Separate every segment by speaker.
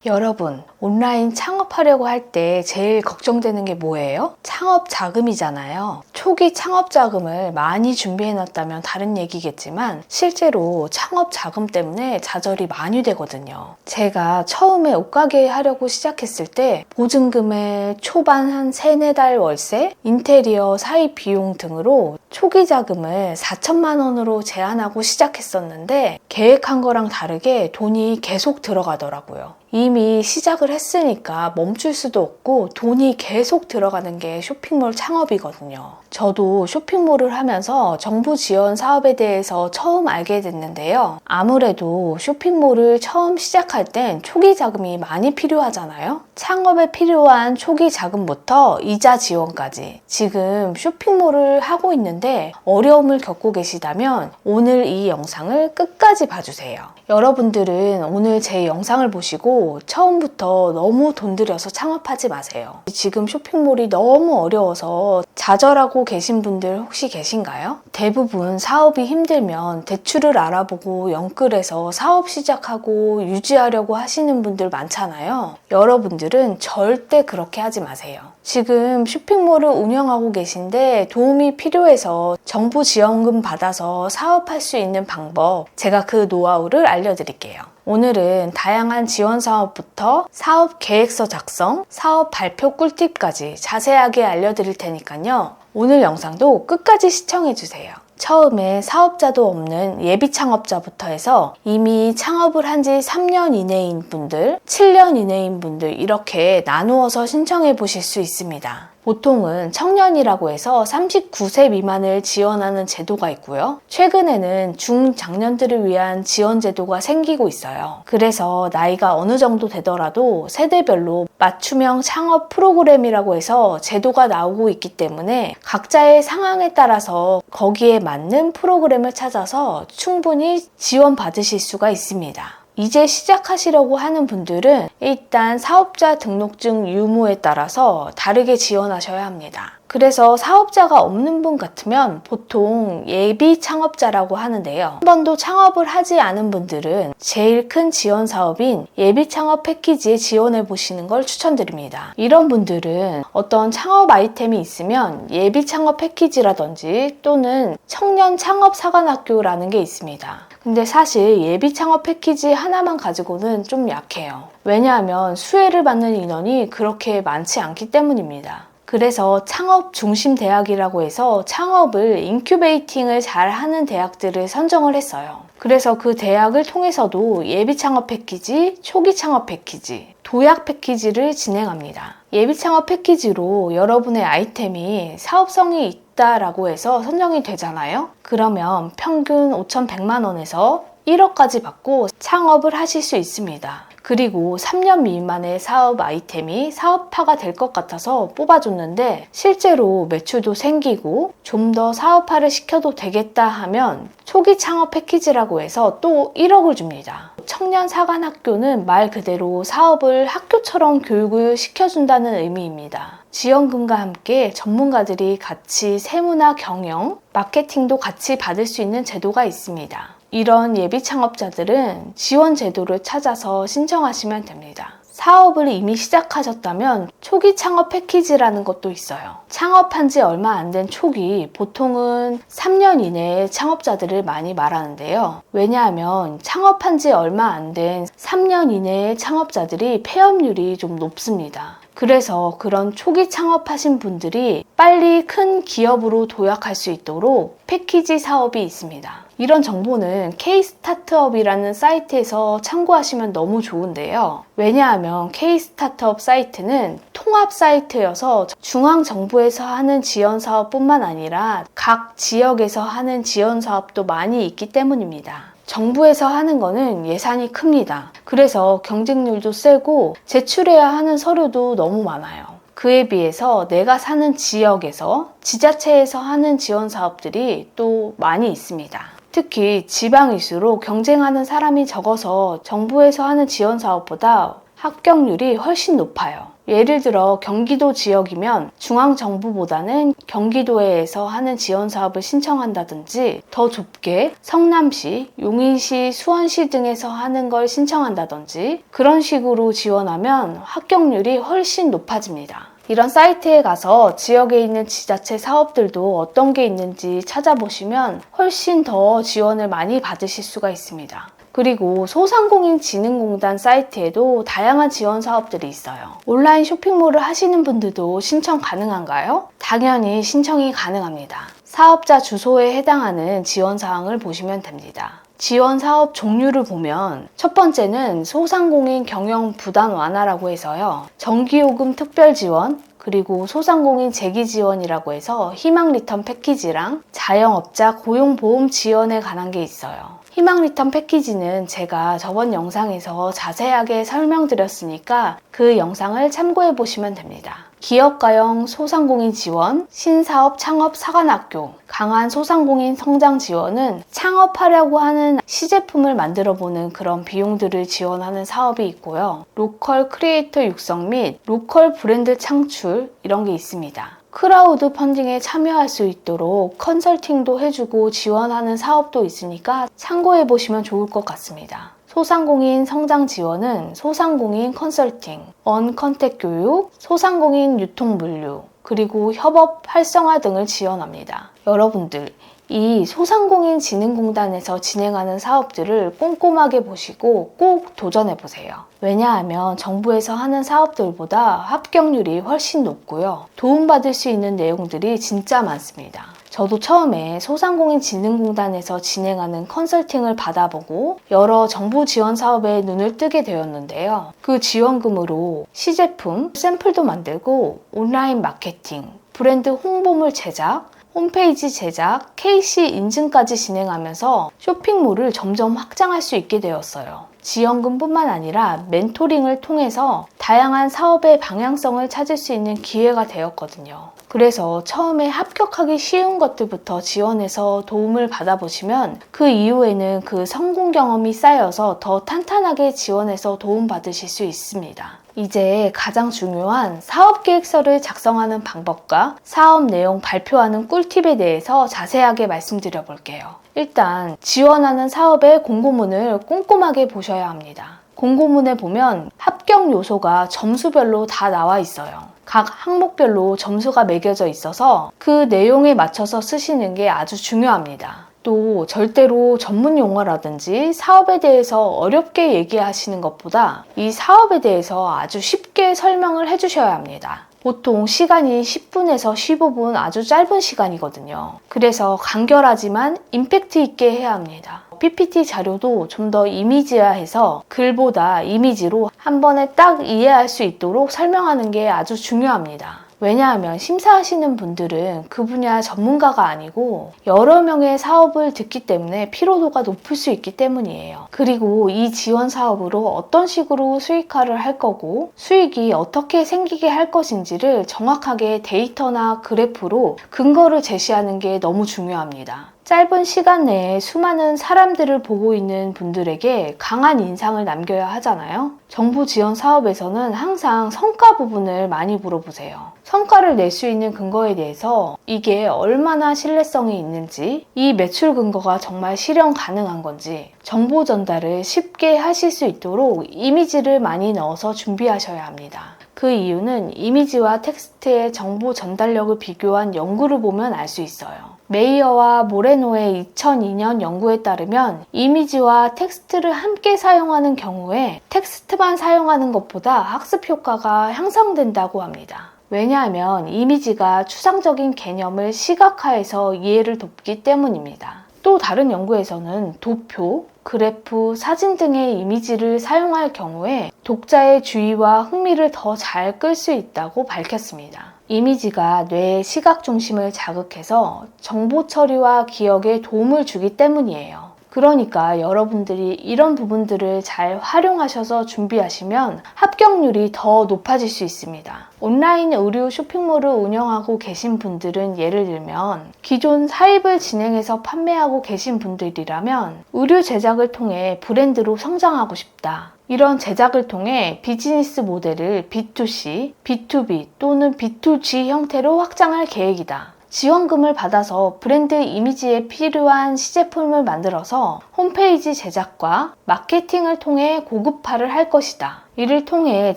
Speaker 1: 여러분, 온라인 창업하려고 할 때 제일 걱정되는 게 뭐예요? 창업 자금이잖아요. 초기 창업 자금을 많이 준비해 놨다면 다른 얘기겠지만 실제로 창업 자금 때문에 좌절이 많이 되거든요. 제가 처음에 옷가게 하려고 시작했을 때 보증금의 초반 한 3, 4달 월세, 인테리어 사입 비용 등으로 초기 자금을 4천만 원으로 제한하고 시작했었는데 계획한 거랑 다르게 돈이 계속 들어가더라고요. 이미 시작을 했으니까 멈출 수도 없고 돈이 계속 들어가는 게 쇼핑몰 창업이거든요. 저도 쇼핑몰을 하면서 정부 지원 사업에 대해서 처음 알게 됐는데요. 아무래도 쇼핑몰을 처음 시작할 땐 초기 자금이 많이 필요하잖아요. 창업에 필요한 초기 자금부터 이자 지원까지. 지금 쇼핑몰을 하고 있는데 어려움을 겪고 계시다면 오늘 이 영상을 끝까지 봐주세요. 여러분들은 오늘 제 영상을 보시고 처음부터 너무 돈 들여서 창업하지 마세요. 지금 쇼핑몰이 너무 어려워서 좌절하고 계신 분들 혹시 계신가요? 대부분 사업이 힘들면 대출을 알아보고 연끌해서 사업 시작하고 유지하려고 하시는 분들 많잖아요. 여러분들은 절대 그렇게 하지 마세요. 지금 쇼핑몰을 운영하고 계신데 도움이 필요해서 정부 지원금 받아서 사업할 수 있는 방법, 제가 그 노하우를 알려드릴게요. 오늘은 다양한 지원 사업부터 사업 계획서 작성, 사업 발표 꿀팁까지 자세하게 알려드릴 테니까요. 오늘 영상도 끝까지 시청해주세요. 처음에 사업자도 없는 예비 창업자부터 해서 이미 창업을 한 지 3년 이내인 분들, 7년 이내인 분들 이렇게 나누어서 신청해 보실 수 있습니다. 보통은 청년이라고 해서 39세 미만을 지원하는 제도가 있고요. 최근에는 중장년들을 위한 지원 제도가 생기고 있어요. 그래서 나이가 어느 정도 되더라도 세대별로 맞춤형 창업 프로그램이라고 해서 제도가 나오고 있기 때문에 각자의 상황에 따라서 거기에 맞는 프로그램을 찾아서 충분히 지원받으실 수가 있습니다. 이제 시작하시려고 하는 분들은 일단 사업자 등록증 유무에 따라서 다르게 지원하셔야 합니다. 그래서 사업자가 없는 분 같으면 보통 예비 창업자라고 하는데요. 한 번도 창업을 하지 않은 분들은 제일 큰 지원 사업인 예비 창업 패키지에 지원해 보시는 걸 추천드립니다. 이런 분들은 어떤 창업 아이템이 있으면 예비 창업 패키지라든지 또는 청년 창업 사관학교라는 게 있습니다. 근데 사실 예비 창업 패키지 하나만 가지고는 좀 약해요. 왜냐하면 수혜를 받는 인원이 그렇게 많지 않기 때문입니다. 그래서 창업 중심 대학이라고 해서 창업을 인큐베이팅을 잘 하는 대학들을 선정을 했어요. 그래서 그 대학을 통해서도 예비 창업 패키지, 초기 창업 패키지, 도약 패키지를 진행합니다. 예비 창업 패키지로 여러분의 아이템이 사업성이 있다라고 해서 선정이 되잖아요. 그러면 평균 5,100만 원에서 1억까지 받고 창업을 하실 수 있습니다. 그리고 3년 미만의 사업 아이템이 사업화가 될 것 같아서 뽑아줬는데 실제로 매출도 생기고 좀 더 사업화를 시켜도 되겠다 하면 초기 창업 패키지라고 해서 또 1억을 줍니다. 청년 사관학교는 말 그대로 사업을 학교처럼 교육을 시켜준다는 의미입니다. 지원금과 함께 전문가들이 같이 세무나 경영, 마케팅도 같이 받을 수 있는 제도가 있습니다. 이런 예비 창업자들은 지원 제도를 찾아서 신청하시면 됩니다. 사업을 이미 시작하셨다면 초기 창업 패키지라는 것도 있어요. 창업한 지 얼마 안 된 초기, 보통은 3년 이내의 창업자들을 많이 말하는데요. 왜냐하면 창업한 지 얼마 안 된 3년 이내의 창업자들이 폐업률이 좀 높습니다. 그래서 그런 초기 창업하신 분들이 빨리 큰 기업으로 도약할 수 있도록 패키지 사업이 있습니다. 이런 정보는 K-스타트업이라는 사이트에서 참고하시면 너무 좋은데요. 왜냐하면 K-스타트업 사이트는 통합 사이트여서 중앙정부에서 하는 지원 사업뿐만 아니라 각 지역에서 하는 지원 사업도 많이 있기 때문입니다. 정부에서 하는 거는 예산이 큽니다. 그래서 경쟁률도 세고 제출해야 하는 서류도 너무 많아요. 그에 비해서 내가 사는 지역에서 지자체에서 하는 지원 사업들이 또 많이 있습니다. 특히 지방일수록 경쟁하는 사람이 적어서 정부에서 하는 지원 사업보다 합격률이 훨씬 높아요. 예를 들어 경기도 지역이면 중앙정부보다는 경기도에서 하는 지원 사업을 신청한다든지, 더 좁게 성남시, 용인시, 수원시 등에서 하는 걸 신청한다든지, 그런 식으로 지원하면 합격률이 훨씬 높아집니다. 이런 사이트에 가서 지역에 있는 지자체 사업들도 어떤 게 있는지 찾아보시면 훨씬 더 지원을 많이 받으실 수가 있습니다. 그리고 소상공인진흥공단 사이트에도 다양한 지원 사업들이 있어요. 온라인 쇼핑몰을 하시는 분들도 신청 가능한가요? 당연히 신청이 가능합니다. 사업자 주소에 해당하는 지원 사항을 보시면 됩니다. 지원 사업 종류를 보면 첫 번째는 소상공인 경영 부담 완화라고 해서요. 전기요금 특별 지원, 그리고 소상공인 재기 지원이라고 해서 희망 리턴 패키지랑 자영업자 고용보험 지원에 관한 게 있어요. 희망 리턴 패키지는 제가 저번 영상에서 자세하게 설명드렸으니까 그 영상을 참고해 보시면 됩니다. 기업가형 소상공인 지원, 신사업 창업 사관학교, 강한 소상공인 성장 지원은 창업하려고 하는 시제품을 만들어보는 그런 비용들을 지원하는 사업이 있고요. 로컬 크리에이터 육성 및 로컬 브랜드 창출, 이런 게 있습니다. 크라우드 펀딩에 참여할 수 있도록 컨설팅도 해주고 지원하는 사업도 있으니까 참고해 보시면 좋을 것 같습니다. 소상공인 성장 지원은 소상공인 컨설팅, 언컨택 교육, 소상공인 유통 물류, 그리고 협업 활성화 등을 지원합니다. 여러분들, 이 소상공인진흥공단에서 진행하는 사업들을 꼼꼼하게 보시고 꼭 도전해보세요. 왜냐하면 정부에서 하는 사업들보다 합격률이 훨씬 높고요. 도움받을 수 있는 내용들이 진짜 많습니다. 저도 처음에 소상공인진흥공단에서 진행하는 컨설팅을 받아보고 여러 정부 지원 사업에 눈을 뜨게 되었는데요. 그 지원금으로 시제품, 샘플도 만들고 온라인 마케팅, 브랜드 홍보물 제작, 홈페이지 제작, KC 인증까지 진행하면서 쇼핑몰을 점점 확장할 수 있게 되었어요. 지원금뿐만 아니라 멘토링을 통해서 다양한 사업의 방향성을 찾을 수 있는 기회가 되었거든요. 그래서 처음에 합격하기 쉬운 것들부터 지원해서 도움을 받아보시면 그 이후에는 그 성공 경험이 쌓여서 더 탄탄하게 지원해서 도움받으실 수 있습니다. 이제 가장 중요한 사업계획서를 작성하는 방법과 사업 내용 발표하는 꿀팁에 대해서 자세하게 말씀드려 볼게요. 일단 지원하는 사업의 공고문을 꼼꼼하게 보셔야 합니다. 공고문에 보면 합격 요소가 점수별로 다 나와 있어요. 각 항목별로 점수가 매겨져 있어서 그 내용에 맞춰서 쓰시는 게 아주 중요합니다. 또 절대로 전문 용어라든지 사업에 대해서 어렵게 얘기하시는 것보다 이 사업에 대해서 아주 쉽게 설명을 해주셔야 합니다. 보통 시간이 10분에서 15분 아주 짧은 시간이거든요. 그래서 간결하지만 임팩트 있게 해야 합니다. PPT 자료도 좀 더 이미지화해서 글보다 이미지로 한 번에 딱 이해할 수 있도록 설명하는 게 아주 중요합니다. 왜냐하면 심사하시는 분들은 그 분야 전문가가 아니고 여러 명의 사업을 듣기 때문에 피로도가 높을 수 있기 때문이에요. 그리고 이 지원 사업으로 어떤 식으로 수익화를 할 거고 수익이 어떻게 생기게 할 것인지를 정확하게 데이터나 그래프로 근거를 제시하는 게 너무 중요합니다. 짧은 시간 내에 수많은 사람들을 보고 있는 분들에게 강한 인상을 남겨야 하잖아요. 정부 지원 사업에서는 항상 성과 부분을 많이 물어보세요. 성과를 낼 수 있는 근거에 대해서 이게 얼마나 신뢰성이 있는지, 이 매출 근거가 정말 실현 가능한 건지, 정보 전달을 쉽게 하실 수 있도록 이미지를 많이 넣어서 준비하셔야 합니다. 그 이유는 이미지와 텍스트의 정보 전달력을 비교한 연구를 보면 알 수 있어요. 메이어와 모레노의 2002년 연구에 따르면 이미지와 텍스트를 함께 사용하는 경우에 텍스트만 사용하는 것보다 학습 효과가 향상된다고 합니다. 왜냐하면 이미지가 추상적인 개념을 시각화해서 이해를 돕기 때문입니다. 또 다른 연구에서는 도표, 그래프, 사진 등의 이미지를 사용할 경우에 독자의 주의와 흥미를 더 잘 끌 수 있다고 밝혔습니다. 이미지가 뇌의 시각 중심을 자극해서 정보 처리와 기억에 도움을 주기 때문이에요. 그러니까 여러분들이 이런 부분들을 잘 활용하셔서 준비하시면 합격률이 더 높아질 수 있습니다. 온라인 의류 쇼핑몰을 운영하고 계신 분들은 예를 들면 기존 사입을 진행해서 판매하고 계신 분들이라면 의류 제작을 통해 브랜드로 성장하고 싶다. 이런 제작을 통해 비즈니스 모델을 B2C, B2B 또는 B2G 형태로 확장할 계획이다. 지원금을 받아서 브랜드 이미지에 필요한 시제품을 만들어서 홈페이지 제작과 마케팅을 통해 고급화를 할 것이다. 이를 통해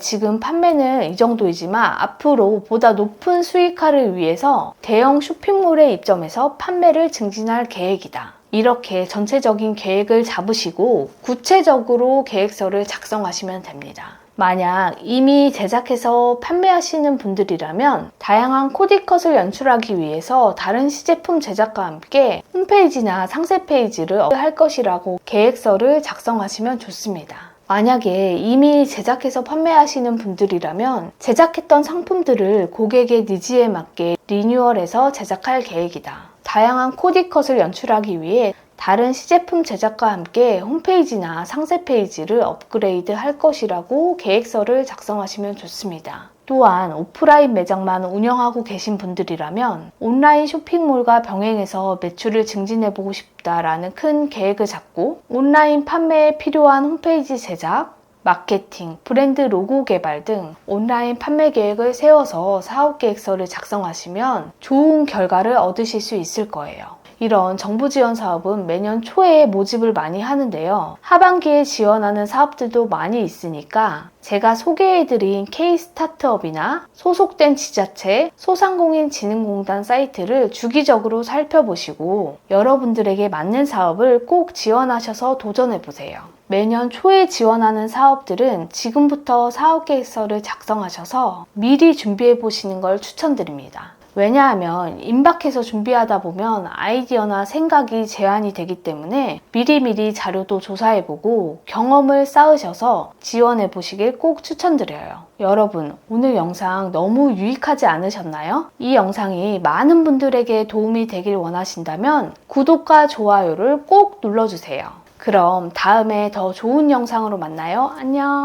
Speaker 1: 지금 판매는 이 정도이지만 앞으로 보다 높은 수익화를 위해서 대형 쇼핑몰에 입점해서 판매를 증진할 계획이다. 이렇게 전체적인 계획을 잡으시고 구체적으로 계획서를 작성하시면 됩니다. 만약 이미 제작해서 판매하시는 분들이라면 다양한 코디컷을 연출하기 위해서 다른 시제품 제작과 함께 홈페이지나 상세 페이지를 할 것이라고 계획서를 작성하시면 좋습니다. 만약에 이미 제작해서 판매하시는 분들이라면 제작했던 상품들을 고객의 니즈에 맞게 리뉴얼해서 제작할 계획이다. 다양한 코디컷을 연출하기 위해 다른 시제품 제작과 함께 홈페이지나 상세 페이지를 업그레이드 할 것이라고 계획서를 작성하시면 좋습니다. 또한 오프라인 매장만 운영하고 계신 분들이라면 온라인 쇼핑몰과 병행해서 매출을 증진해보고 싶다라는 큰 계획을 잡고 온라인 판매에 필요한 홈페이지 제작, 마케팅, 브랜드 로고 개발 등 온라인 판매 계획을 세워서 사업 계획서를 작성하시면 좋은 결과를 얻으실 수 있을 거예요. 이런 정부 지원 사업은 매년 초에 모집을 많이 하는데요. 하반기에 지원하는 사업들도 많이 있으니까 제가 소개해드린 K-스타트업이나 소속된 지자체, 소상공인진흥공단 사이트를 주기적으로 살펴보시고 여러분들에게 맞는 사업을 꼭 지원하셔서 도전해보세요. 매년 초에 지원하는 사업들은 지금부터 사업계획서를 작성하셔서 미리 준비해보시는 걸 추천드립니다. 왜냐하면 임박해서 준비하다 보면 아이디어나 생각이 제한이 되기 때문에 미리미리 자료도 조사해보고 경험을 쌓으셔서 지원해보시길 꼭 추천드려요. 여러분, 오늘 영상 너무 유익하지 않으셨나요? 이 영상이 많은 분들에게 도움이 되길 원하신다면 구독과 좋아요를 꼭 눌러주세요. 그럼 다음에 더 좋은 영상으로 만나요. 안녕!